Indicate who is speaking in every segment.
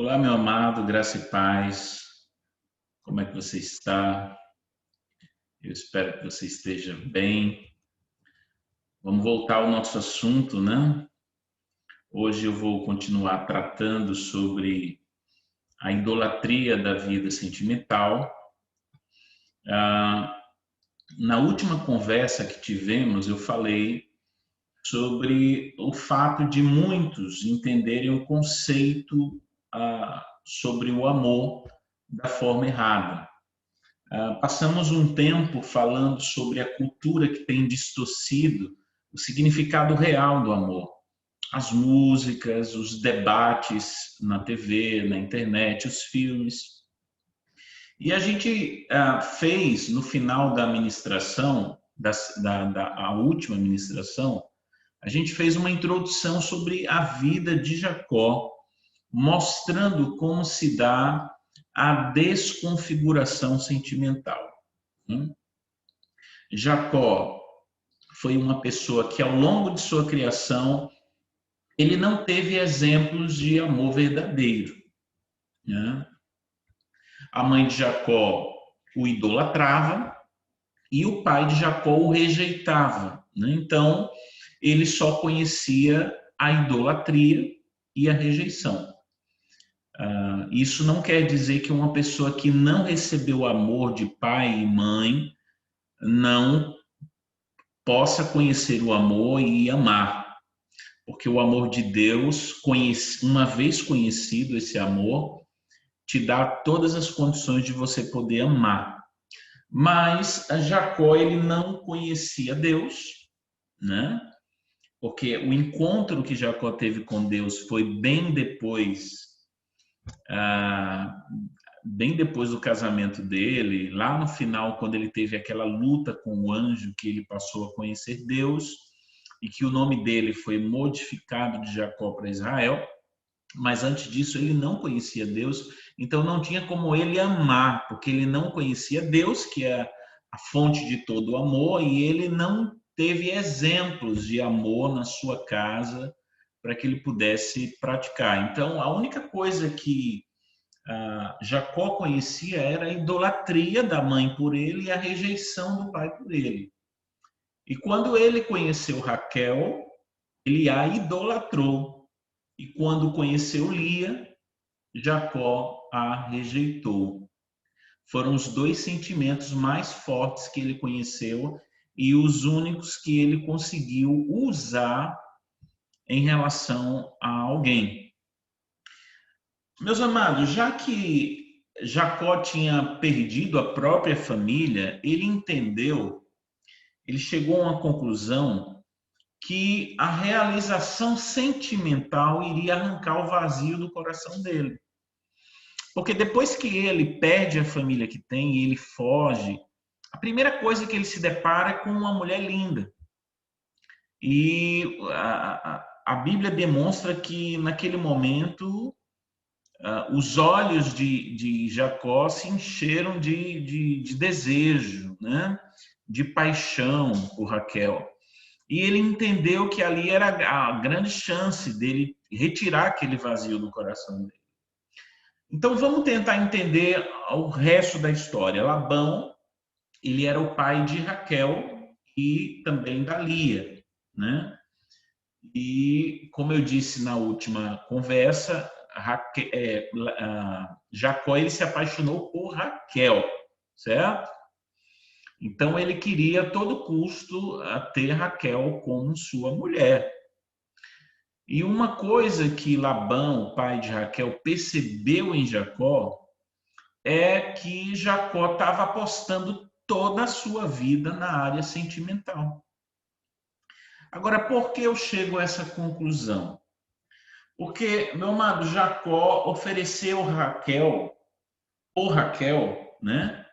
Speaker 1: Olá, meu amado, graça e paz. Como é que você está? Eu espero que você esteja bem. Vamos voltar ao nosso assunto, né? Hoje eu vou continuar tratando sobre a idolatria da vida sentimental. Ah, Na última conversa que tivemos, eu falei sobre o fato de muitos entenderem o conceito sobre o amor da forma errada. Passamos um tempo falando sobre a cultura que tem distorcido o significado real do amor. As músicas, os debates na TV, na internet, os filmes. E a gente fez, no final da ministração, a última ministração, a gente fez uma introdução sobre a vida de Jacó, mostrando como se dá a desconfiguração sentimental. Jacó foi uma pessoa que, ao longo de sua criação, ele não teve exemplos de amor verdadeiro, né? A mãe de Jacó o idolatrava e o pai de Jacó o rejeitava, né? Então, ele só conhecia a idolatria e a rejeição. Isso não quer dizer que uma pessoa que não recebeu amor de pai e mãe não possa conhecer o amor e amar, porque o amor de Deus, uma vez conhecido esse amor, te dá todas as condições de você poder amar. Mas Jacó, ele não conhecia Deus, né? Porque o encontro que Jacó teve com Deus foi ah, bem depois do casamento dele, lá no final, quando ele teve aquela luta com o anjo, que ele passou a conhecer Deus, e que o nome dele foi modificado de Jacó para Israel, mas antes disso ele não conhecia Deus, então não tinha como ele amar, porque ele não conhecia Deus, que é a fonte de todo o amor, e ele não teve exemplos de amor na sua casa para que ele pudesse praticar. Então, a única coisa que Jacó conhecia era a idolatria da mãe por ele e a rejeição do pai por ele. E quando ele conheceu Raquel, ele a idolatrou. E quando conheceu Lia, Jacó a rejeitou. Foram os dois sentimentos mais fortes que ele conheceu e os únicos que ele conseguiu usar em relação a alguém. Meus amados, já que Jacó tinha perdido a própria família, ele chegou a uma conclusão que a realização sentimental iria arrancar o vazio do coração dele. Porque depois que ele perde a família que tem e ele foge, a primeira coisa que ele se depara é com uma mulher linda. E a Bíblia demonstra que naquele momento os olhos de Jacó se encheram de desejo, né? De paixão por Raquel. E ele entendeu que ali era a grande chance dele retirar aquele vazio do coração dele. Então vamos tentar entender o resto da história. Labão, ele era o pai de Raquel e também da Lia, né? E como eu disse na última conversa, Jacó ele se apaixonou por Raquel, certo? Então ele queria a todo custo ter Raquel como sua mulher. E uma coisa que Labão, o pai de Raquel, percebeu em Jacó é que Jacó estava apostando toda a sua vida na área sentimental. Agora, por que eu chego a essa conclusão? Porque, meu amado, Jacó ofereceu Raquel, né?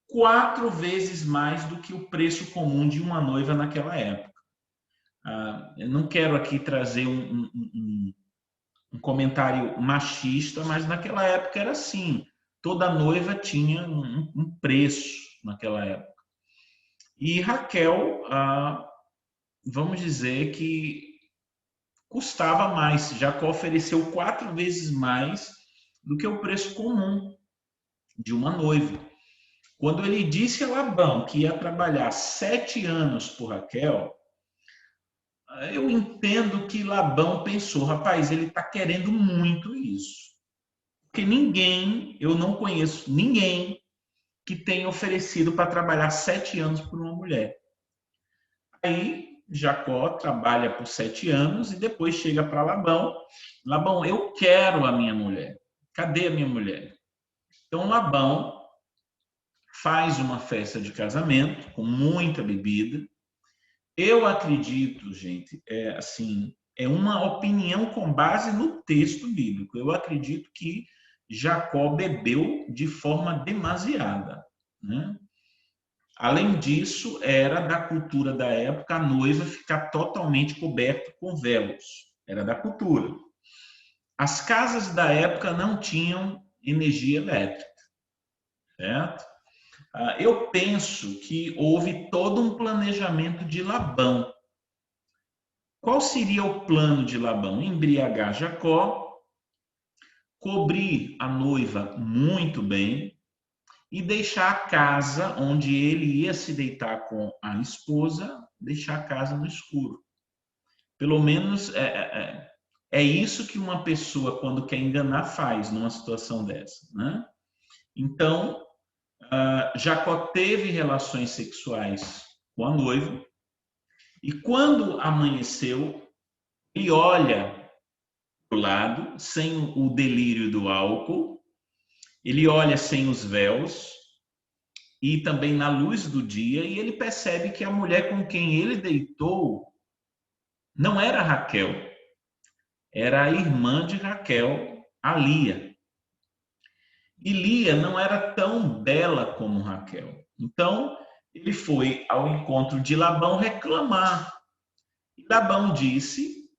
Speaker 1: 4 vezes mais do que o preço comum de uma noiva naquela época. Eu não quero aqui trazer um comentário machista, mas naquela época era assim. Toda noiva tinha um preço naquela época. E Raquel, vamos dizer que custava mais. Jacó ofereceu 4 vezes mais do que o preço comum de uma noiva. Quando ele disse a Labão que ia trabalhar 7 anos por Raquel, eu entendo que Labão pensou, rapaz, ele está querendo muito isso. Porque eu não conheço ninguém que tenha oferecido para trabalhar 7 anos por uma mulher. Aí Jacó trabalha por 7 anos e depois chega para Labão. Labão, eu quero a minha mulher. Cadê a minha mulher? Então Labão faz uma festa de casamento com muita bebida. Eu acredito, gente, é uma opinião com base no texto bíblico. Eu acredito que Jacó bebeu de forma demasiada, né? Além disso, era da cultura da época a noiva ficar totalmente coberta com véus. Era da cultura. As casas da época não tinham energia elétrica, certo? Eu penso que houve todo um planejamento de Labão. Qual seria o plano de Labão? Embriagar Jacó, cobrir a noiva muito bem e deixar a casa onde ele ia se deitar com a esposa, deixar a casa no escuro. Pelo menos é isso que uma pessoa, quando quer enganar, faz numa situação dessa, né? Então, Jacó teve relações sexuais com a noiva e quando amanheceu, ele olha para o lado, sem o delírio do álcool, ele olha sem os véus e também na luz do dia, e ele percebe que a mulher com quem ele deitou não era Raquel, era a irmã de Raquel, a Lia. E Lia não era tão bela como Raquel. Então, ele foi ao encontro de Labão reclamar. E Labão disse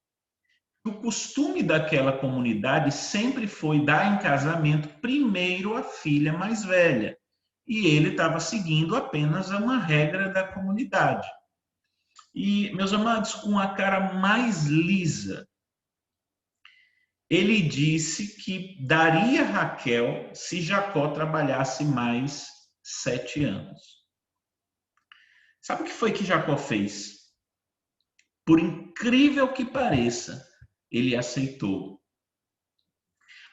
Speaker 1: que o costume daquela comunidade sempre foi dar em casamento primeiro a filha mais velha. E ele estava seguindo apenas uma regra da comunidade. E, meus amados, com a cara mais lisa, ele disse que daria Raquel se Jacó trabalhasse mais 7 anos. Sabe o que foi que Jacó fez? Por incrível que pareça, ele aceitou.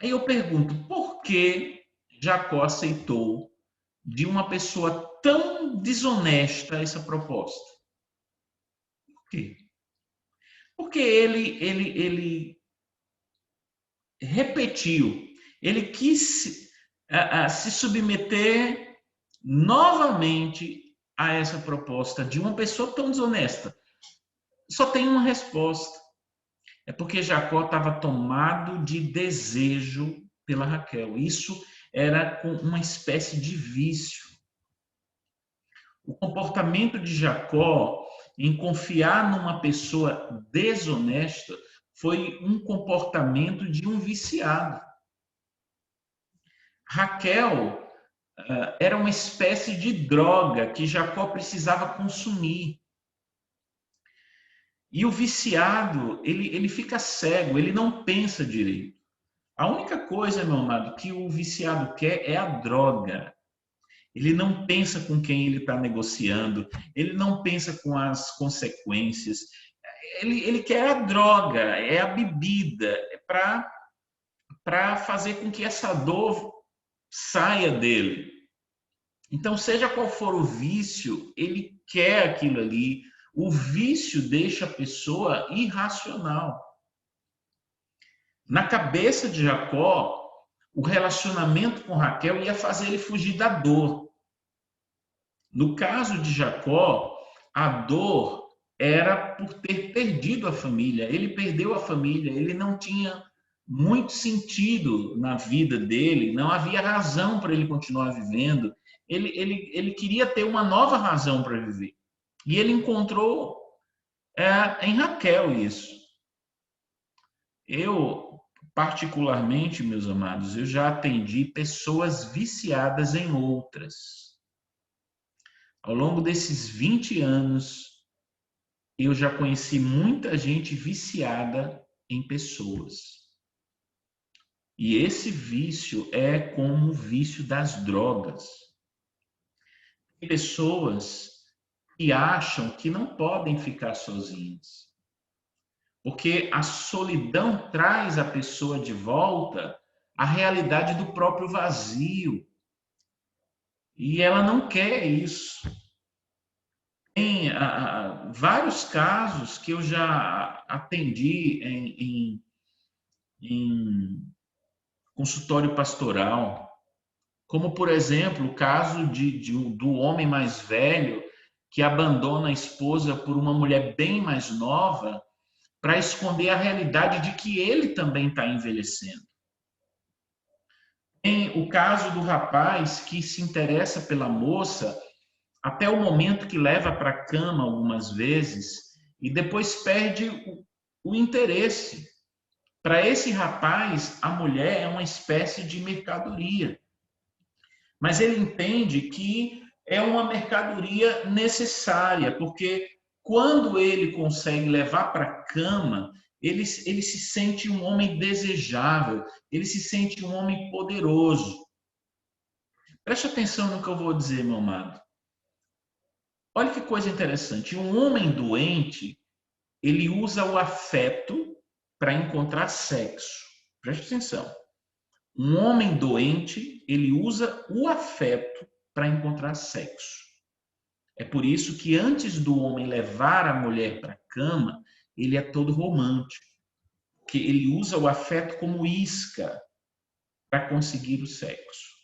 Speaker 1: Aí eu pergunto, por que Jacó aceitou de uma pessoa tão desonesta essa proposta? Por quê? Porque ele repetiu, ele quis se submeter novamente a essa proposta de uma pessoa tão desonesta. Só tem uma resposta. É porque Jacó estava tomado de desejo pela Raquel. Isso era uma espécie de vício. O comportamento de Jacó em confiar numa pessoa desonesta foi um comportamento de um viciado. Raquel era uma espécie de droga que Jacó precisava consumir. E o viciado, ele fica cego, ele não pensa direito. A única coisa, meu amado, que o viciado quer é a droga. Ele não pensa com quem ele está negociando, ele não pensa com as consequências. Ele quer a droga, é a bebida, é para fazer com que essa dor saia dele. Então, seja qual for o vício, ele quer aquilo ali. O vício deixa a pessoa irracional. Na cabeça de Jacó, o relacionamento com Raquel ia fazer ele fugir da dor. No caso de Jacó, a dor era por ter perdido a família. Ele perdeu a família, ele não tinha muito sentido na vida dele, não havia razão para ele continuar vivendo. Ele queria ter uma nova razão para viver. E ele encontrou em Raquel isso. Eu, particularmente, meus amados, eu já atendi pessoas viciadas em outras. Ao longo desses 20 anos, eu já conheci muita gente viciada em pessoas. E esse vício é como o vício das drogas. Tem pessoas que acham que não podem ficar sozinhas, porque a solidão traz a pessoa de volta à realidade do próprio vazio. E ela não quer isso. Tem vários casos que eu já atendi em consultório pastoral, como, por exemplo, o caso do homem mais velho que abandona a esposa por uma mulher bem mais nova para esconder a realidade de que ele também está envelhecendo. Tem o caso do rapaz que se interessa pela moça até o momento que leva para a cama algumas vezes e depois perde o interesse. Para esse rapaz, a mulher é uma espécie de mercadoria. Mas ele entende que é uma mercadoria necessária, porque quando ele consegue levar para a cama, ele se sente um homem desejável, ele se sente um homem poderoso. Preste atenção no que eu vou dizer, meu amado. Olha que coisa interessante. Um homem doente, ele usa o afeto para encontrar sexo. Preste atenção. Um homem doente, ele usa o afeto para encontrar sexo. É por isso que antes do homem levar a mulher para a cama, ele é todo romântico, porque ele usa o afeto como isca para conseguir o sexo.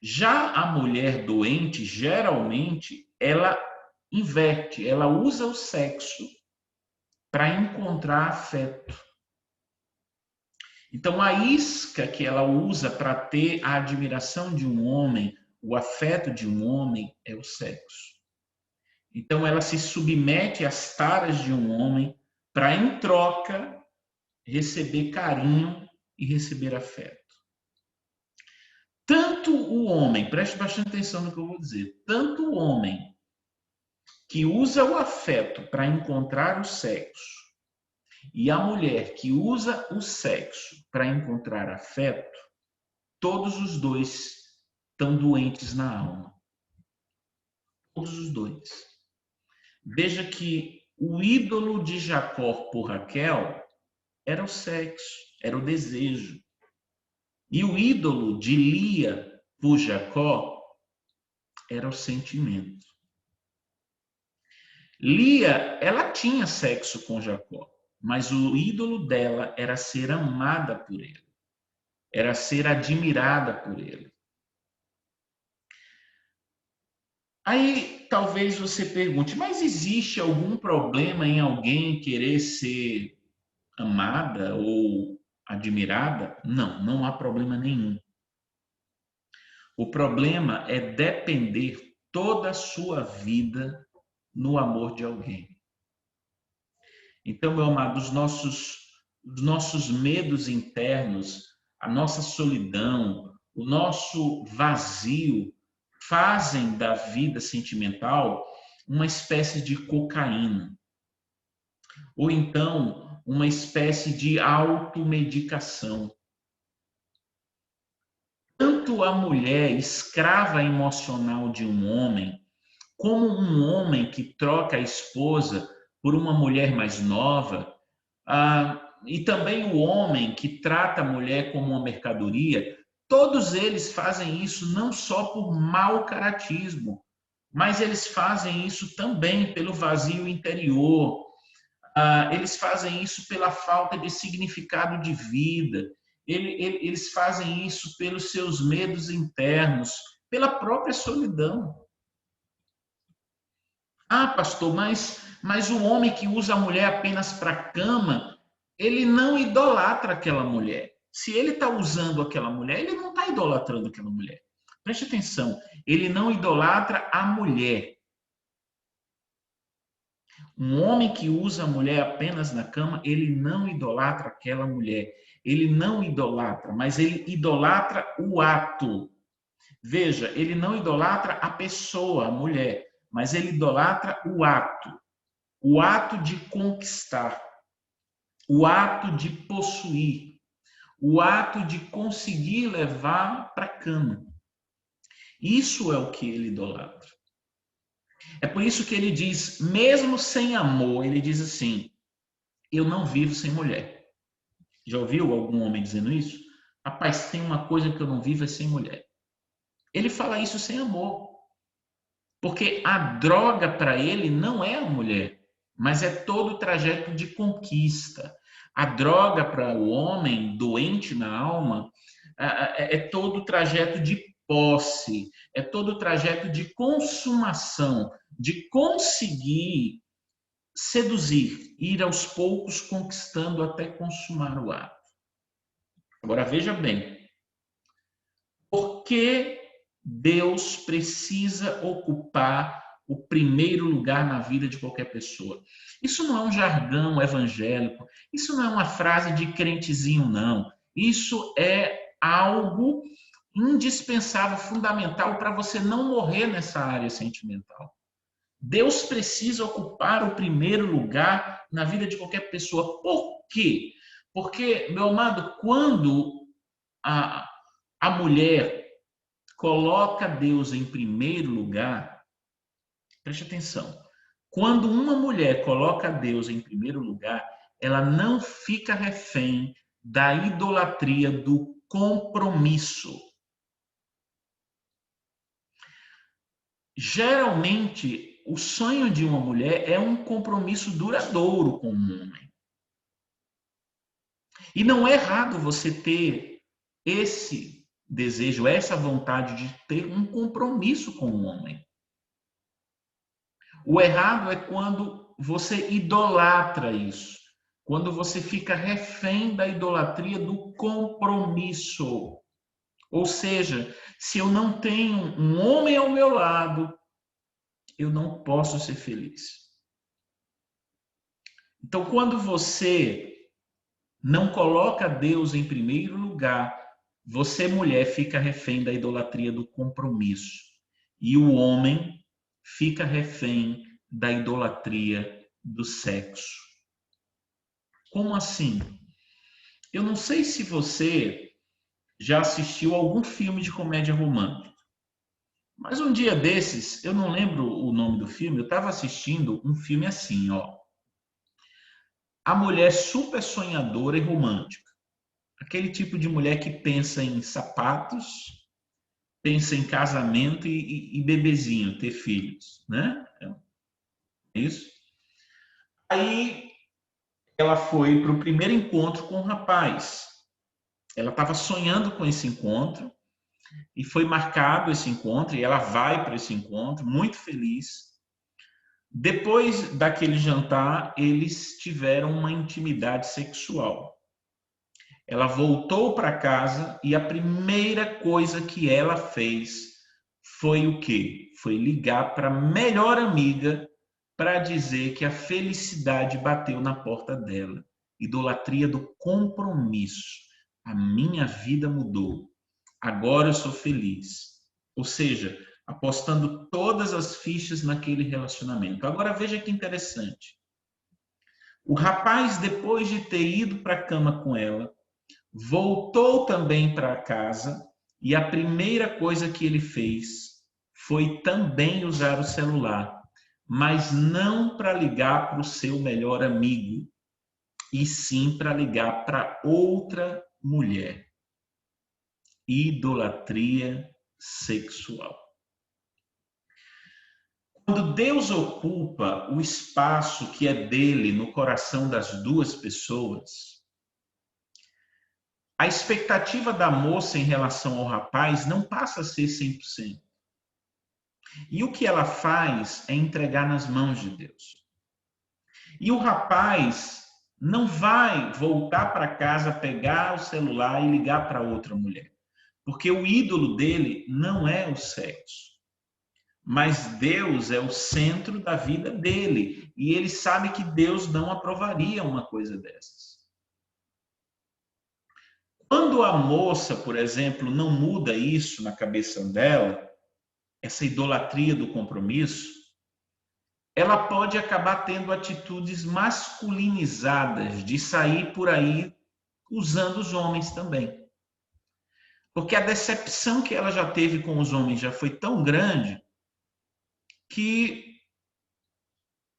Speaker 1: Já a mulher doente, geralmente, ela inverte, ela usa o sexo para encontrar afeto. Então, a isca que ela usa para ter a admiração de um homem, o afeto de um homem, é o sexo. Então, ela se submete às taras de um homem para, em troca, receber carinho e receber afeto. Tanto o homem, preste bastante atenção no que eu vou dizer, tanto o homem que usa o afeto para encontrar o sexo, e a mulher que usa o sexo para encontrar afeto, todos os dois estão doentes na alma. Todos os dois. Veja que o ídolo de Jacó por Raquel era o sexo, era o desejo. E o ídolo de Lia por Jacó era o sentimento. Lia, ela tinha sexo com Jacó, mas o ídolo dela era ser amada por ele, era ser admirada por ele. Aí talvez você pergunte, mas existe algum problema em alguém querer ser amada ou admirada? Não, não há problema nenhum. O problema é depender toda a sua vida no amor de alguém. Então, meu amado, os nossos medos internos, a nossa solidão, o nosso vazio fazem da vida sentimental uma espécie de cocaína. Ou então, uma espécie de automedicação. Tanto a mulher escrava emocional de um homem, como um homem que troca a esposa por uma mulher mais nova, e também o homem que trata a mulher como uma mercadoria, todos eles fazem isso não só por mau caratismo, mas eles fazem isso também pelo vazio interior, eles fazem isso pela falta de significado de vida, eles fazem isso pelos seus medos internos, pela própria solidão. Ah, pastor, mas o homem que usa a mulher apenas para a cama, ele não idolatra aquela mulher. Se ele está usando aquela mulher, ele não está idolatrando aquela mulher. Preste atenção, ele não idolatra a mulher. Um homem que usa a mulher apenas na cama, ele não idolatra aquela mulher. Ele não idolatra, mas ele idolatra o ato. Veja, ele não idolatra a pessoa, a mulher, mas ele idolatra o ato de conquistar, o ato de possuir, o ato de conseguir levar para a cama. Isso é o que ele idolatra. É por isso que ele diz, mesmo sem amor, ele diz assim, eu não vivo sem mulher. Já ouviu algum homem dizendo isso? Rapaz, tem uma coisa que eu não vivo é sem mulher. Ele fala isso sem amor. Porque a droga para ele não é a mulher, mas é todo o trajeto de conquista. A droga para o homem doente na alma é todo o trajeto de posse, é todo o trajeto de consumação, de conseguir seduzir, ir aos poucos conquistando até consumar o ato. Agora veja bem, por que Deus precisa ocupar o primeiro lugar na vida de qualquer pessoa? Isso não é um jargão evangélico, isso não é uma frase de crentezinho, não. Isso é algo indispensável, fundamental para você não morrer nessa área sentimental. Deus precisa ocupar o primeiro lugar na vida de qualquer pessoa. Por quê? Porque, meu amado, quando a mulher coloca Deus em primeiro lugar, preste atenção. Quando uma mulher coloca Deus em primeiro lugar, ela não fica refém da idolatria do compromisso. Geralmente, o sonho de uma mulher é um compromisso duradouro com um homem. E não é errado você ter esse desejo, essa vontade de ter um compromisso com um homem. O errado é quando você idolatra isso, quando você fica refém da idolatria do compromisso. Ou seja, se eu não tenho um homem ao meu lado, eu não posso ser feliz. Então, quando você não coloca Deus em primeiro lugar, você, mulher, fica refém da idolatria do compromisso. E o homem fica refém da idolatria do sexo. Como assim? Eu não sei se você já assistiu algum filme de comédia romântica, mas um dia desses, eu não lembro o nome do filme, eu estava assistindo um filme assim, ó. A mulher super sonhadora e romântica. Aquele tipo de mulher que pensa em sapatos, pensa em casamento e bebezinho, ter filhos, né? É isso. Aí ela foi para o primeiro encontro com o rapaz. Ela estava sonhando com esse encontro e foi marcado esse encontro e ela vai para esse encontro muito feliz. Depois daquele jantar, eles tiveram uma intimidade sexual. Ela voltou para casa e a primeira coisa que ela fez foi o quê? Foi ligar para a melhor amiga para dizer que a felicidade bateu na porta dela. Idolatria do compromisso. A minha vida mudou. Agora eu sou feliz. Ou seja, apostando todas as fichas naquele relacionamento. Agora veja que interessante. O rapaz, depois de ter ido para a cama com ela, voltou também para casa e a primeira coisa que ele fez foi também usar o celular, mas não para ligar para o seu melhor amigo, e sim para ligar para outra mulher. Idolatria sexual. Quando Deus ocupa o espaço que é dele no coração das duas pessoas, a expectativa da moça em relação ao rapaz não passa a ser 100%. E o que ela faz é entregar nas mãos de Deus. E o rapaz não vai voltar para casa, pegar o celular e ligar para outra mulher. Porque o ídolo dele não é o sexo. Mas Deus é o centro da vida dele. E ele sabe que Deus não aprovaria uma coisa dessas. Quando a moça, por exemplo, não muda isso na cabeça dela, essa idolatria do compromisso, ela pode acabar tendo atitudes masculinizadas de sair por aí usando os homens também. Porque a decepção que ela já teve com os homens já foi tão grande que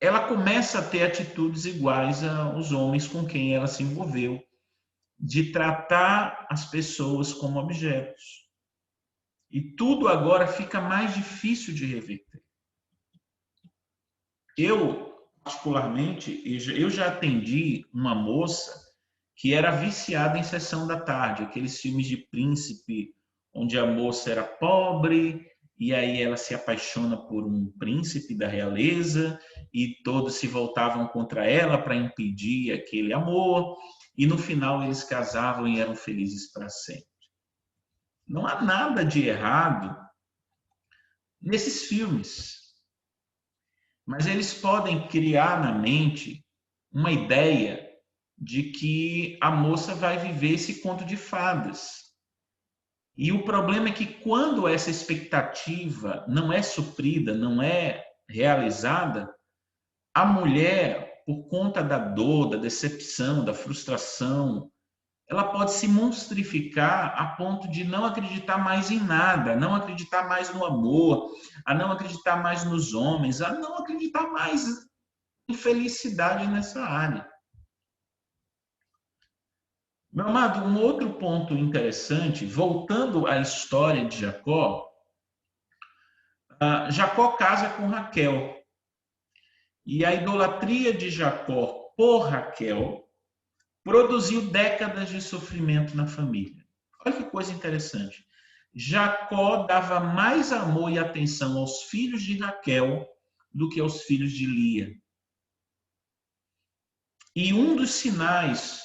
Speaker 1: ela começa a ter atitudes iguais aos homens com quem ela se envolveu, de tratar as pessoas como objetos. E tudo agora fica mais difícil de reverter. Eu, particularmente, eu já atendi uma moça que era viciada em Sessão da Tarde, aqueles filmes de príncipe, onde a moça era pobre, e aí ela se apaixona por um príncipe da realeza, e todos se voltavam contra ela para impedir aquele amor, e no final eles casavam e eram felizes para sempre. Não há nada de errado nesses filmes, mas eles podem criar na mente uma ideia de que a moça vai viver esse conto de fadas. E o problema é que quando essa expectativa não é suprida, não é realizada, a mulher, por conta da dor, da decepção, da frustração, ela pode se monstrificar a ponto de não acreditar mais em nada, não acreditar mais no amor, a não acreditar mais nos homens, a não acreditar mais em felicidade nessa área. Meu amado, um outro ponto interessante, voltando à história de Jacó, Jacó casa com Raquel. E a idolatria de Jacó por Raquel produziu décadas de sofrimento na família. Olha que coisa interessante. Jacó dava mais amor e atenção aos filhos de Raquel do que aos filhos de Lia. E um dos sinais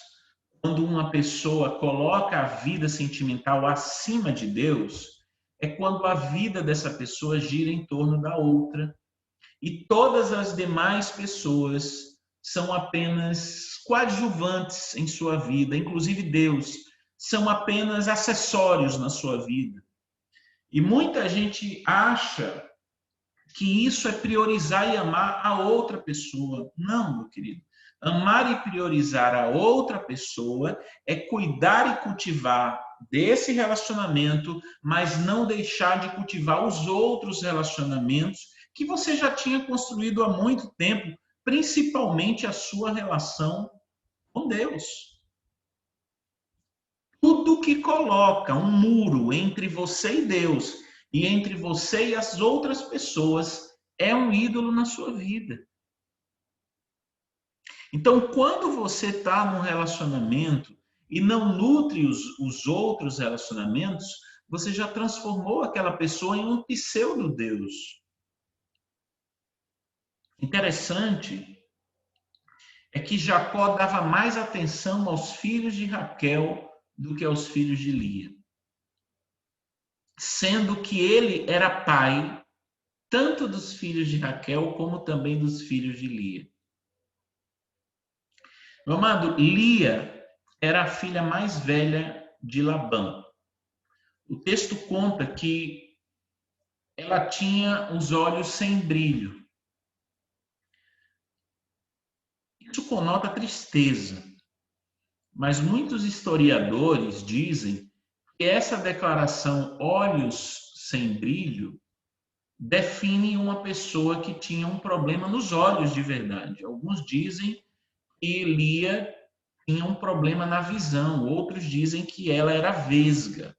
Speaker 1: quando uma pessoa coloca a vida sentimental acima de Deus é quando a vida dessa pessoa gira em torno da outra. E todas as demais pessoas são apenas coadjuvantes em sua vida, inclusive Deus, são apenas acessórios na sua vida. E muita gente acha que isso é priorizar e amar a outra pessoa. Não, meu querido. Amar e priorizar a outra pessoa é cuidar e cultivar desse relacionamento, mas não deixar de cultivar os outros relacionamentos que você já tinha construído há muito tempo, principalmente a sua relação com Deus. Tudo que coloca um muro entre você e Deus e entre você e as outras pessoas é um ídolo na sua vida. Então, quando você está num relacionamento e não nutre os outros relacionamentos, você já transformou aquela pessoa em um pseudo-deus. Interessante é que Jacó dava mais atenção aos filhos de Raquel do que aos filhos de Lia, sendo que ele era pai tanto dos filhos de Raquel como também dos filhos de Lia. Meu amado, Lia era a filha mais velha de Labão. O texto conta que ela tinha os olhos sem brilho. Isso conota tristeza, mas muitos historiadores dizem que essa declaração olhos sem brilho define uma pessoa que tinha um problema nos olhos de verdade. Alguns dizem que Lia tinha um problema na visão, outros dizem que ela era vesga.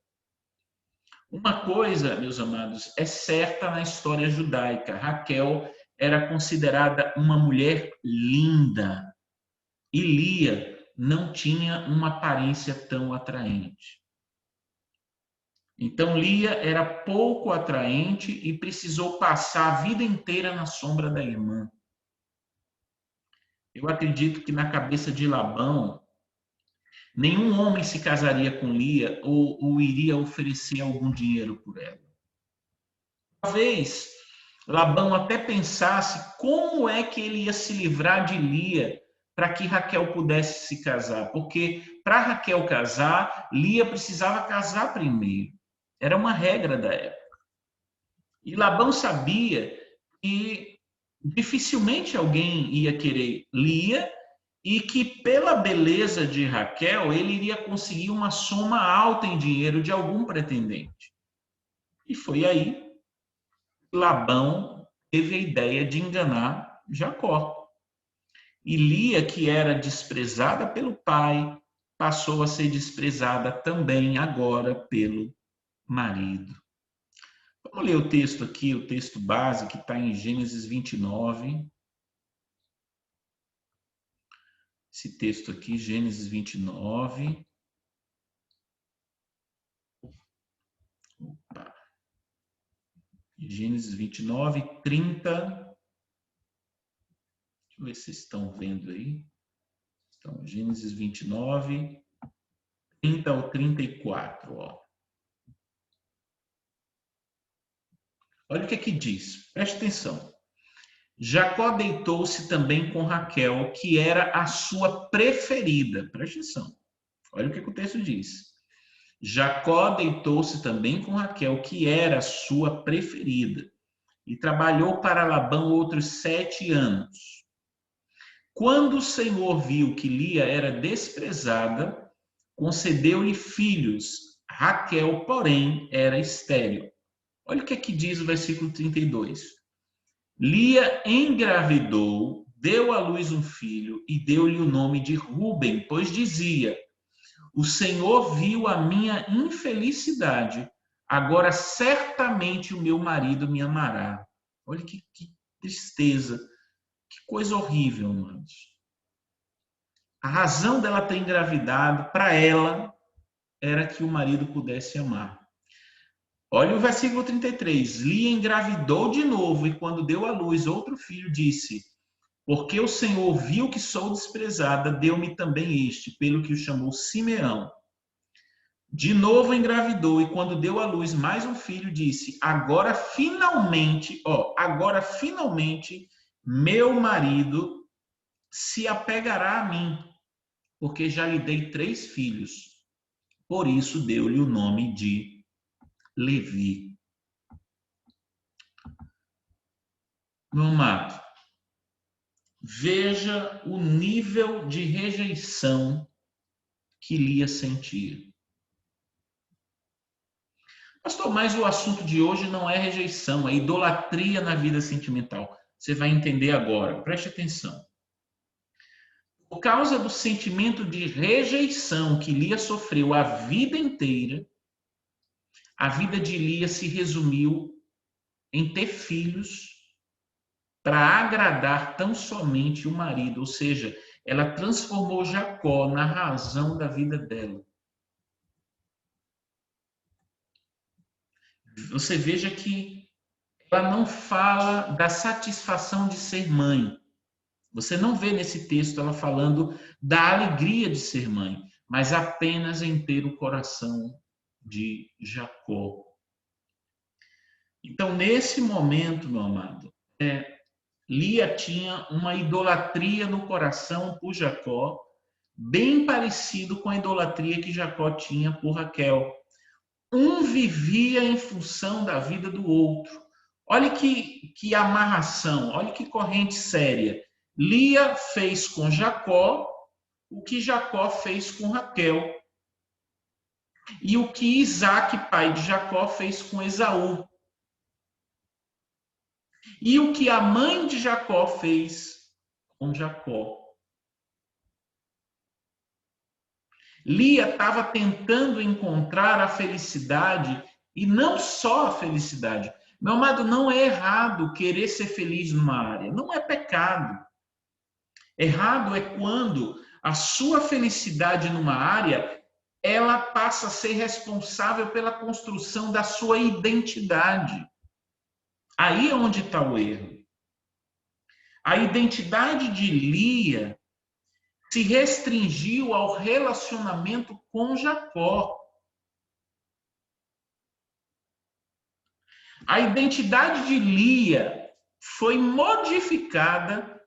Speaker 1: Uma coisa, meus amados, é certa na história judaica: Raquel era considerada uma mulher linda e Lia não tinha uma aparência tão atraente. Então, Lia era pouco atraente e precisou passar a vida inteira na sombra da irmã. Eu acredito que na cabeça de Labão, nenhum homem se casaria com Lia ou iria oferecer algum dinheiro por ela. Talvez Labão até pensasse como é que ele ia se livrar de Lia para que Raquel pudesse se casar. Porque para Raquel casar, Lia precisava casar primeiro. Era uma regra da época. E Labão sabia que dificilmente alguém ia querer Lia e que pela beleza de Raquel, ele iria conseguir uma soma alta em dinheiro de algum pretendente. E foi aí que Labão teve a ideia de enganar Jacó. E Lia, que era desprezada pelo pai, passou a ser desprezada também agora pelo marido. Vamos ler o texto aqui, o texto base que está em Gênesis 29. Esse texto aqui, Gênesis 29. Opa. Gênesis 29, 30. Deixa eu ver se vocês estão vendo aí. Então, Gênesis 29, 30 ao 34. Ó. Olha o que aqui diz. Preste atenção. Jacó deitou-se também com Raquel, que era a sua preferida. Preste atenção. Olha o que o texto diz. Jacó deitou-se também com Raquel, que era a sua preferida, e trabalhou para Labão outros 7 anos. Quando o Senhor viu que Lia era desprezada, concedeu-lhe filhos. Raquel, porém, era estéril. Olha o que aqui diz o versículo 32. Lia engravidou, deu à luz um filho e deu-lhe o nome de Ruben, pois dizia: o Senhor viu a minha infelicidade, agora certamente o meu marido me amará. Olha que tristeza, que coisa horrível, amados. A razão dela ter engravidado, para ela, era que o marido pudesse amar. Olha o versículo 33. Lia engravidou de novo e quando deu à luz outro filho, disse: porque o Senhor viu que sou desprezada, deu-me também este, pelo que o chamou Simeão. De novo engravidou e quando deu à luz mais um filho, disse: agora finalmente meu marido se apegará a mim, porque já lhe dei 3 filhos. Por isso deu-lhe o nome de Levi. Meu amado, veja o nível de rejeição que Lia sentia. Pastor, mas o assunto de hoje não é rejeição, é idolatria na vida sentimental. Você vai entender agora, preste atenção. Por causa do sentimento de rejeição que Lia sofreu a vida inteira, a vida de Lia se resumiu em ter filhos para agradar tão somente o marido, ou seja, ela transformou Jacó na razão da vida dela. Você veja que ela não fala da satisfação de ser mãe. Você não vê nesse texto ela falando da alegria de ser mãe, mas apenas em ter o coração de Jacó. Então, nesse momento, meu amado, Lia tinha uma idolatria no coração por Jacó, bem parecido com a idolatria que Jacó tinha por Raquel. Um vivia em função da vida do outro. Olha que amarração, olha que corrente séria. Lia fez com Jacó o que Jacó fez com Raquel. E o que Isaac, pai de Jacó, fez com Esaú. E o que a mãe de Jacó fez com Jacó. Lia estava tentando encontrar a felicidade, e não só a felicidade. Meu amado, não é errado querer ser feliz numa área, não é pecado. Errado é quando a sua felicidade numa área, ela passa a ser responsável pela construção da sua identidade. Aí é onde está o erro. A identidade de Lia se restringiu ao relacionamento com Jacó. A identidade de Lia foi modificada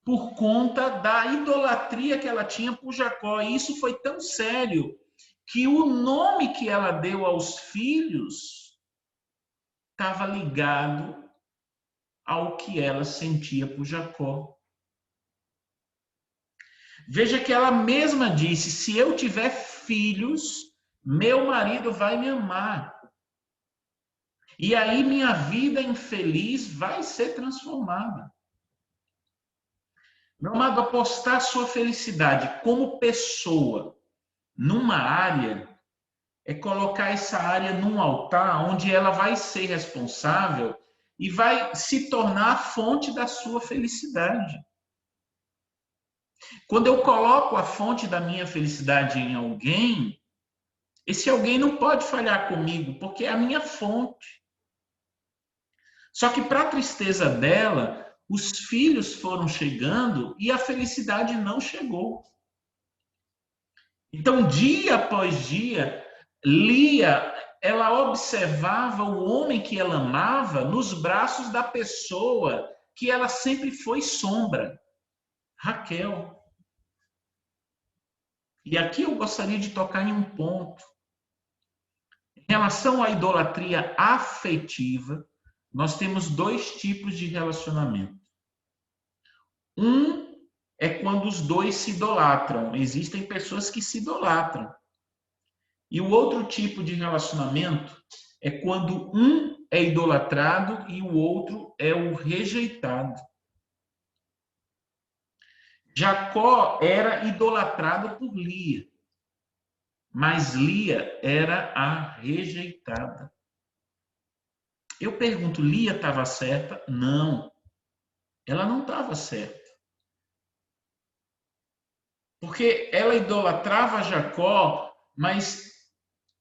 Speaker 1: por conta da idolatria que ela tinha por Jacó. E isso foi tão sério que o nome que ela deu aos filhos estava ligado ao que ela sentia por Jacó. Veja que ela mesma disse: se eu tiver filhos, meu marido vai me amar. E aí minha vida infeliz vai ser transformada. Meu amado, apostar sua felicidade como pessoa numa área é colocar essa área num altar onde ela vai ser responsável e vai se tornar a fonte da sua felicidade. Quando eu coloco a fonte da minha felicidade em alguém, esse alguém não pode falhar comigo, porque é a minha fonte. Só que, para a tristeza dela, os filhos foram chegando e a felicidade não chegou. Então, dia após dia, Lia, ela observava o homem que ela amava nos braços da pessoa que ela sempre foi sombra, Raquel. E aqui eu gostaria de tocar em um ponto. Em relação à idolatria afetiva, nós temos dois tipos de relacionamento. Um é quando os dois se idolatram. Existem pessoas que se idolatram. E o outro tipo de relacionamento é quando um é idolatrado e o outro é o rejeitado. Jacó era idolatrado por Lia, mas Lia era a rejeitada. Eu pergunto, Lia estava certa? Não, ela não estava certa. Porque ela idolatrava Jacó, mas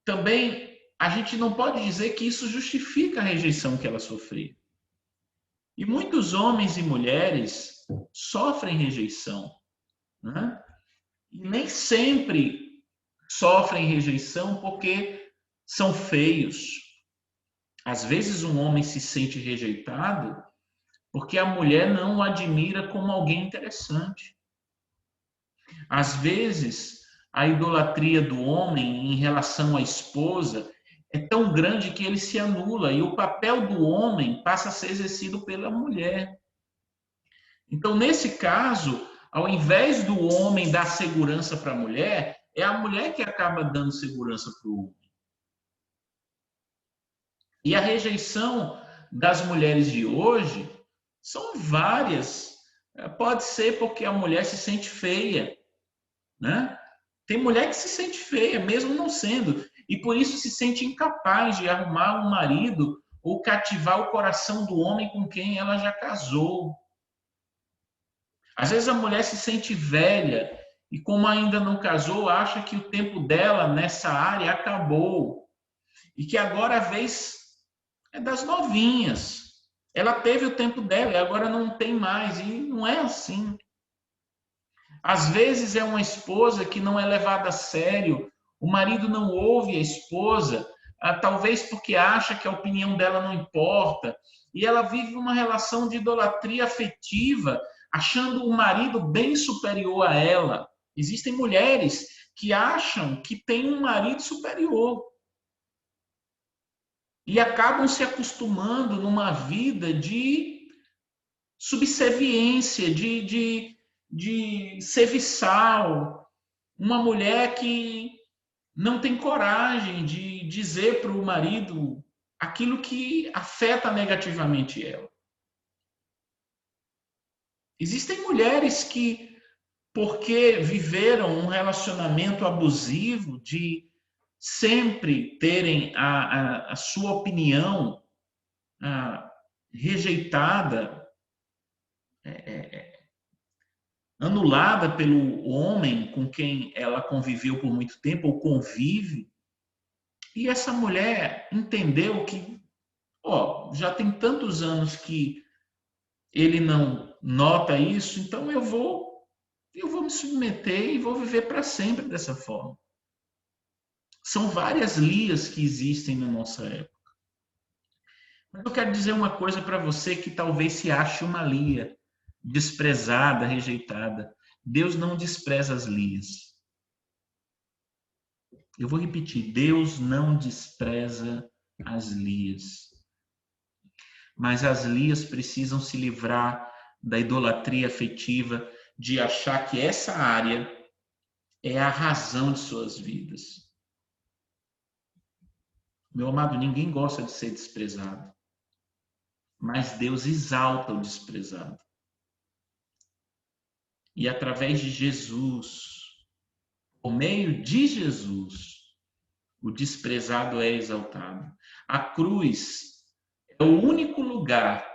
Speaker 1: também a gente não pode dizer que isso justifica a rejeição que ela sofreu. E muitos homens e mulheres sofrem rejeição, né? E nem sempre sofrem rejeição porque são feios. Às vezes um homem se sente rejeitado porque a mulher não o admira como alguém interessante. Às vezes, a idolatria do homem em relação à esposa é tão grande que ele se anula e o papel do homem passa a ser exercido pela mulher. Então, nesse caso, ao invés do homem dar segurança para a mulher, é a mulher que acaba dando segurança para o homem. E a rejeição das mulheres de hoje são várias. Pode ser porque a mulher se sente feia, né? Tem mulher que se sente feia, mesmo não sendo, e por isso se sente incapaz de arrumar um marido ou cativar o coração do homem com quem ela já casou. Às vezes a mulher se sente velha e, como ainda não casou, acha que o tempo dela nessa área acabou e que agora a vez é das novinhas. Ela teve o tempo dela e agora não tem mais, e não é assim. Às vezes é uma esposa que não é levada a sério, o marido não ouve a esposa, talvez porque acha que a opinião dela não importa, e ela vive uma relação de idolatria afetiva, achando o marido bem superior a ela. Existem mulheres que acham que tem um marido superior e acabam se acostumando numa vida de subserviência, de serviçal, uma mulher que não tem coragem de dizer para o marido aquilo que afeta negativamente ela. Existem mulheres que, porque viveram um relacionamento abusivo, de sempre terem a sua opinião rejeitada, anulada pelo homem com quem ela conviveu por muito tempo, ou convive, e essa mulher entendeu que, já tem tantos anos que ele não nota isso, então eu vou me submeter e vou viver para sempre dessa forma. São várias Lias que existem na nossa época. Mas eu quero dizer uma coisa para você que talvez se ache uma Lia, desprezada, rejeitada. Deus não despreza as Lias. Eu vou repetir, Deus não despreza as Lias. Mas as Lias precisam se livrar da idolatria afetiva de achar que essa área é a razão de suas vidas. Meu amado, ninguém gosta de ser desprezado, mas Deus exalta o desprezado. E através de Jesus, por meio de Jesus, o desprezado é exaltado. A cruz é o único lugar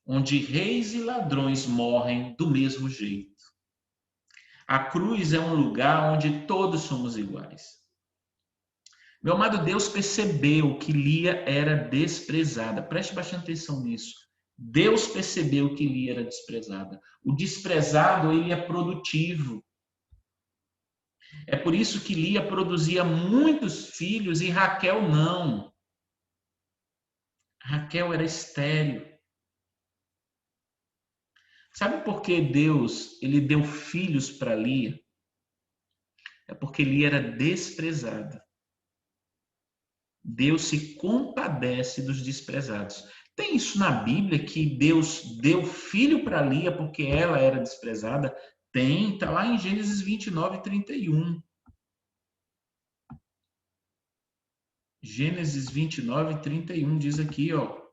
Speaker 1: onde reis e ladrões morrem do mesmo jeito. A cruz é um lugar onde todos somos iguais. Meu amado, Deus percebeu que Lia era desprezada. Preste bastante atenção nisso. Deus percebeu que Lia era desprezada. O desprezado, ele é produtivo. É por isso que Lia produzia muitos filhos e Raquel não. Raquel era estéril. Sabe por que Deus ele deu filhos para Lia? É porque Lia era desprezada. Deus se compadece dos desprezados. Tem isso na Bíblia que Deus deu filho para Lia porque ela era desprezada? Tem, está lá em Gênesis 29, 31. Gênesis 29, 31 diz aqui, ó.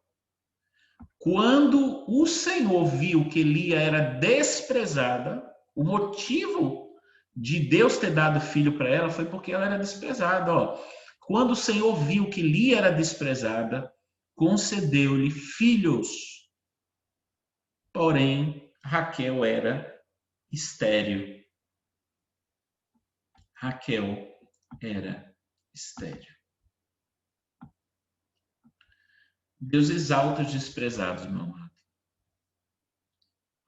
Speaker 1: Quando o Senhor viu que Lia era desprezada, o motivo de Deus ter dado filho para ela foi porque ela era desprezada, ó. Quando o Senhor viu que Lia era desprezada, concedeu-lhe filhos. Porém, Raquel era estéril. Raquel era estéril. Deus exalta os desprezados, meu amado.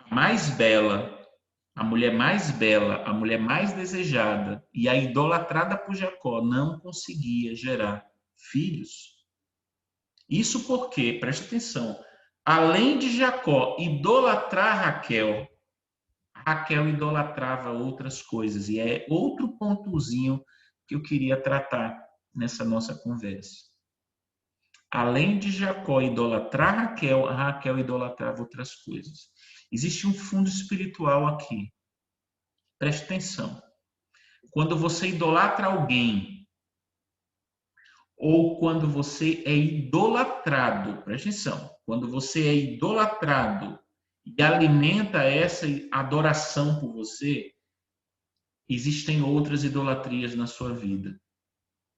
Speaker 1: A mais bela, a mulher mais bela, a mulher mais desejada e a idolatrada por Jacó não conseguia gerar filhos. Isso porque, preste atenção, além de Jacó idolatrar Raquel, Raquel idolatrava outras coisas. E é outro pontozinho que eu queria tratar nessa nossa conversa. Além de Jacó idolatrar Raquel, Raquel idolatrava outras coisas. Existe um fundo espiritual aqui. Preste atenção. Quando você idolatra alguém, ou quando você é idolatrado, preste atenção. Quando você é idolatrado e alimenta essa adoração por você, existem outras idolatrias na sua vida.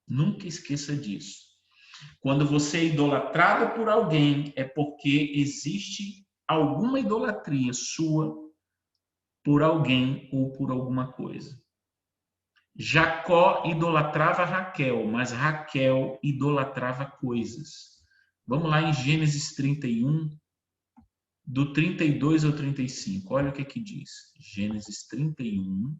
Speaker 1: Nunca esqueça disso. Quando você é idolatrado por alguém, é porque existe alguma idolatria sua por alguém ou por alguma coisa. Jacó idolatrava Raquel, mas Raquel idolatrava coisas. Vamos lá em Gênesis 31, do 32 ao 35. Olha o que diz. Gênesis 31.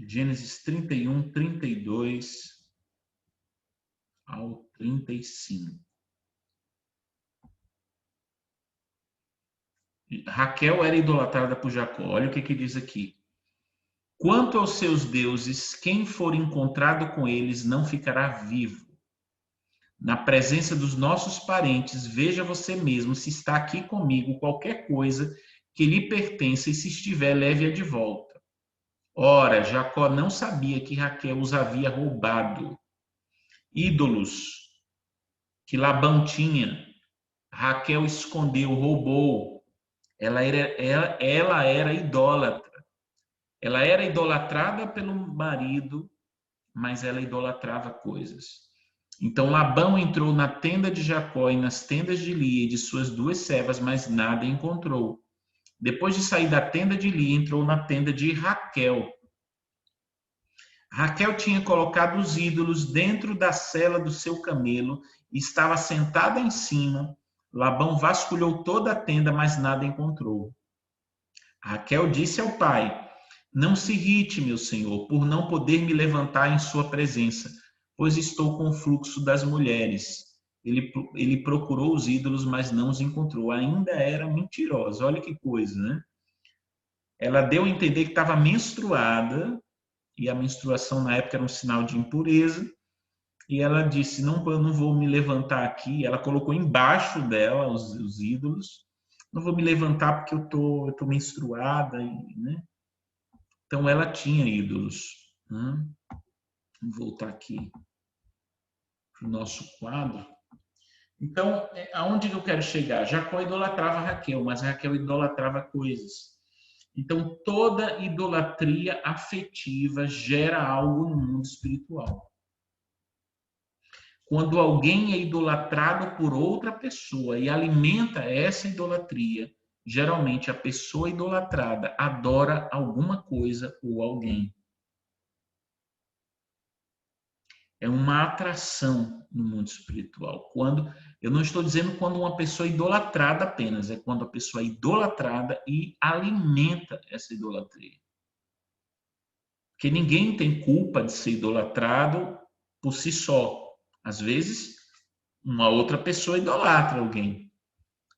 Speaker 1: Gênesis 31, 32 ao 35. Raquel era idolatrada por Jacó. Olha o que diz aqui. Quanto aos seus deuses, quem for encontrado com eles não ficará vivo. Na presença dos nossos parentes, veja você mesmo se está aqui comigo qualquer coisa que lhe pertença e se estiver, leve-a de volta. Ora, Jacó não sabia que Raquel os havia roubado. Ídolos que Labão tinha, Raquel escondeu, roubou. Ela era idólatra. Ela era idolatrada pelo marido, mas ela idolatrava coisas. Então Labão entrou na tenda de Jacó e nas tendas de Lia e de suas duas servas, mas nada encontrou. Depois de sair da tenda de Lia, entrou na tenda de Raquel. Raquel tinha colocado os ídolos dentro da sela do seu camelo e estava sentada em cima. Labão vasculhou toda a tenda, mas nada encontrou. Raquel disse ao pai: não se irrite, meu senhor, por não poder me levantar em sua presença, pois estou com o fluxo das mulheres. Ele procurou os ídolos, mas não os encontrou. Ainda era mentirosa. Olha que coisa, né? Ela deu a entender que estava menstruada, e a menstruação na época era um sinal de impureza, E ela disse, não, eu não vou me levantar aqui. Ela colocou embaixo dela os ídolos. Não vou me levantar porque eu tô menstruada, né? Então ela tinha ídolos. Né? Vamos voltar aqui para o nosso quadro. Então, aonde que eu quero chegar? Jacó idolatrava Raquel, mas Raquel idolatrava coisas. Então, toda idolatria afetiva gera algo no mundo espiritual. Quando alguém é idolatrado por outra pessoa e alimenta essa idolatria, geralmente a pessoa idolatrada adora alguma coisa ou alguém. É uma atração no mundo espiritual. Quando eu não estou dizendo quando uma pessoa é idolatrada apenas, é quando a pessoa é idolatrada e alimenta essa idolatria. Porque ninguém tem culpa de ser idolatrado por si só. Às vezes, uma outra pessoa idolatra alguém.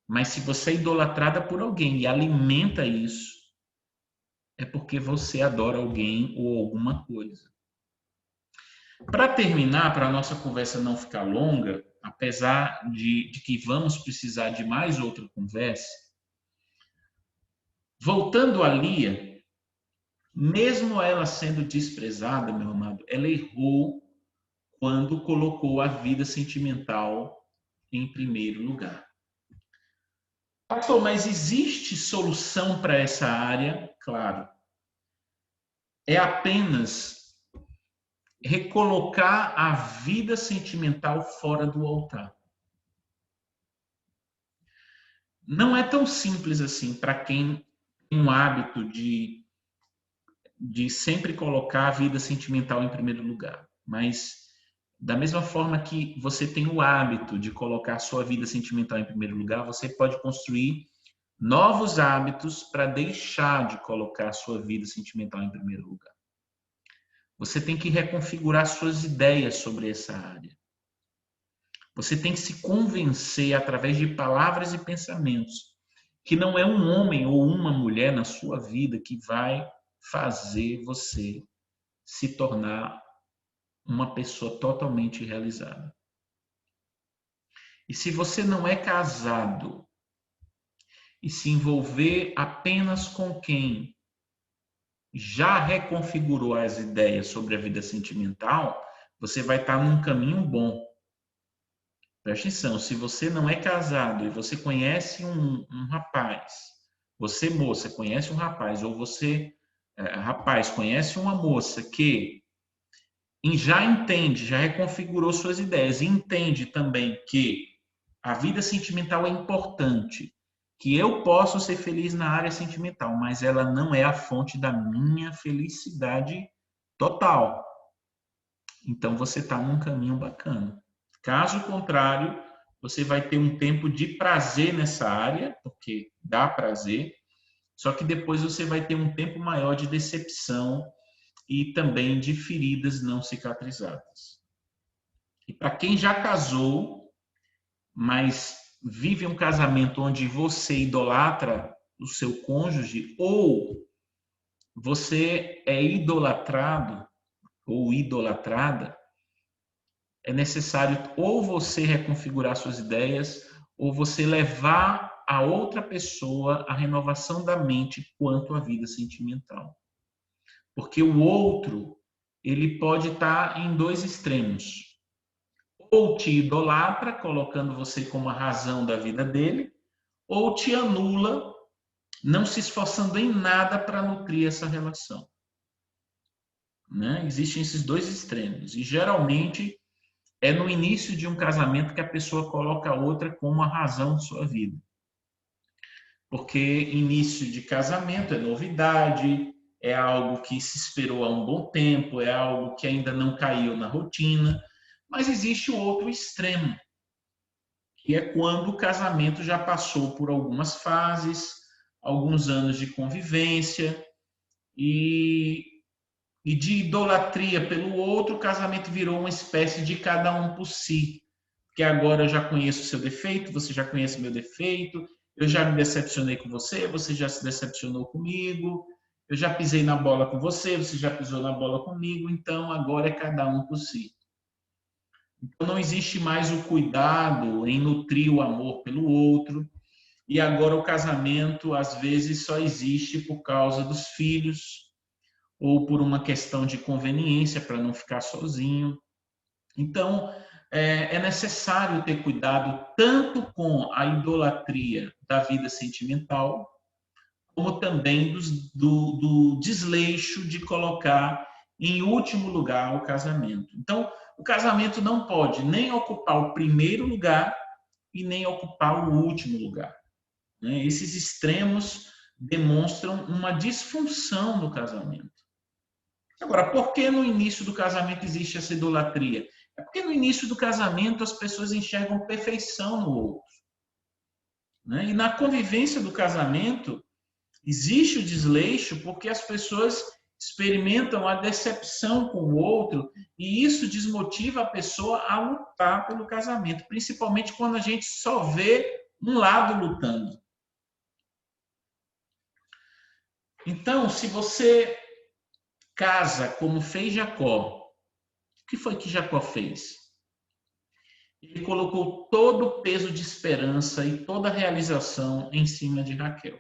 Speaker 1: Mas se você é idolatrada por alguém e alimenta isso, é porque você adora alguém ou alguma coisa. Para terminar, para a nossa conversa não ficar longa, apesar de que vamos precisar de mais outra conversa, voltando a Lia, mesmo ela sendo desprezada, meu amado, ela errou quando colocou a vida sentimental em primeiro lugar. Pastor, mas existe solução para essa área? Claro. É apenas recolocar a vida sentimental fora do altar. Não é tão simples assim para quem tem um hábito de sempre colocar a vida sentimental em primeiro lugar. Mas, da mesma forma que você tem o hábito de colocar a sua vida sentimental em primeiro lugar, você pode construir novos hábitos para deixar de colocar a sua vida sentimental em primeiro lugar. Você tem que reconfigurar suas ideias sobre essa área. Você tem que se convencer através de palavras e pensamentos que não é um homem ou uma mulher na sua vida que vai fazer você se tornar uma pessoa totalmente realizada. E se você não é casado e se envolver apenas com quem já reconfigurou as ideias sobre a vida sentimental, você vai estar num caminho bom. Preste atenção, se você não é casado e você conhece um rapaz, você moça conhece um rapaz, ou você, rapaz, conhece uma moça que já entende, já reconfigurou suas ideias e entende também que a vida sentimental é importante, que eu posso ser feliz na área sentimental, mas ela não é a fonte da minha felicidade total. Então você está num caminho bacana. Caso contrário, você vai ter um tempo de prazer nessa área, porque dá prazer, só que depois você vai ter um tempo maior de decepção e também de feridas não cicatrizadas. E para quem já casou, mas vive um casamento onde você idolatra o seu cônjuge ou você é idolatrado ou idolatrada, é necessário ou você reconfigurar suas ideias ou você levar a outra pessoa à renovação da mente quanto à vida sentimental. Porque o outro, ele pode estar em dois extremos. Ou te idolatra, colocando você como a razão da vida dele, ou te anula, não se esforçando em nada para nutrir essa relação. Né? Existem esses dois extremos. E geralmente é no início de um casamento que a pessoa coloca a outra como a razão de sua vida. Porque início de casamento é novidade, é algo que se esperou há um bom tempo, é algo que ainda não caiu na rotina, mas existe o outro extremo, que é quando o casamento já passou por algumas fases, alguns anos de convivência e de idolatria pelo outro, o casamento virou uma espécie de cada um por si. Porque agora eu já conheço o seu defeito, você já conhece o meu defeito, eu já me decepcionei com você, você já se decepcionou comigo, eu já pisei na bola com você, você já pisou na bola comigo, então agora é cada um por si. Então, não existe mais o cuidado em nutrir o amor pelo outro. E agora o casamento, às vezes, só existe por causa dos filhos ou por uma questão de conveniência para não ficar sozinho. Então, é necessário ter cuidado tanto com a idolatria da vida sentimental, como também do desleixo de colocar em último lugar o casamento. Então, o casamento não pode nem ocupar o primeiro lugar e nem ocupar o último lugar. Esses extremos demonstram uma disfunção no casamento. Agora, por que no início do casamento existe essa idolatria? É porque no início do casamento as pessoas enxergam perfeição no outro. E na convivência do casamento existe o desleixo porque as pessoas experimentam a decepção com o outro e isso desmotiva a pessoa a lutar pelo casamento, principalmente quando a gente só vê um lado lutando. Então, se você casa como fez Jacó, o que foi que Jacó fez? Ele colocou todo o peso de esperança e toda a realização em cima de Raquel.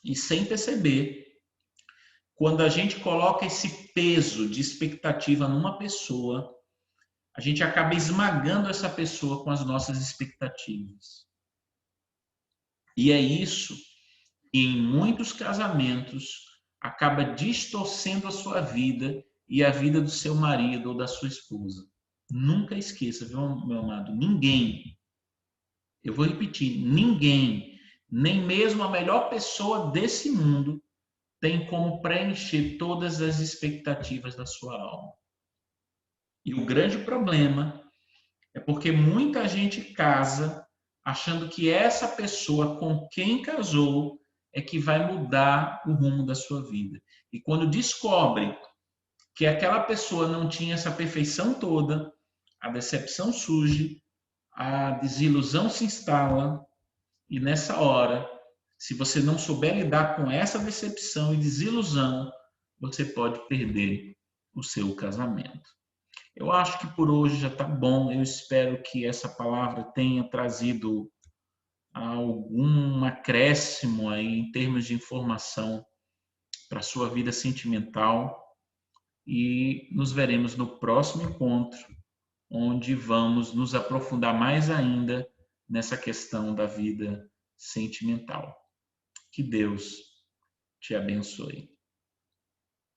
Speaker 1: E sem perceber, quando a gente coloca esse peso de expectativa numa pessoa, a gente acaba esmagando essa pessoa com as nossas expectativas. E é isso que em muitos casamentos acaba distorcendo a sua vida e a vida do seu marido ou da sua esposa. Nunca esqueça, viu, meu amado? Ninguém, eu vou repetir, ninguém, nem mesmo a melhor pessoa desse mundo, tem como preencher todas as expectativas da sua alma. E o grande problema é porque muita gente casa achando que essa pessoa com quem casou é que vai mudar o rumo da sua vida. E quando descobre que aquela pessoa não tinha essa perfeição toda, a decepção surge, a desilusão se instala, e nessa hora, se você não souber lidar com essa decepção e desilusão, você pode perder o seu casamento. Eu acho que por hoje já está bom. Eu espero que essa palavra tenha trazido algum acréscimo aí em termos de informação para a sua vida sentimental. E nos veremos no próximo encontro, onde vamos nos aprofundar mais ainda nessa questão da vida sentimental. Que Deus te abençoe.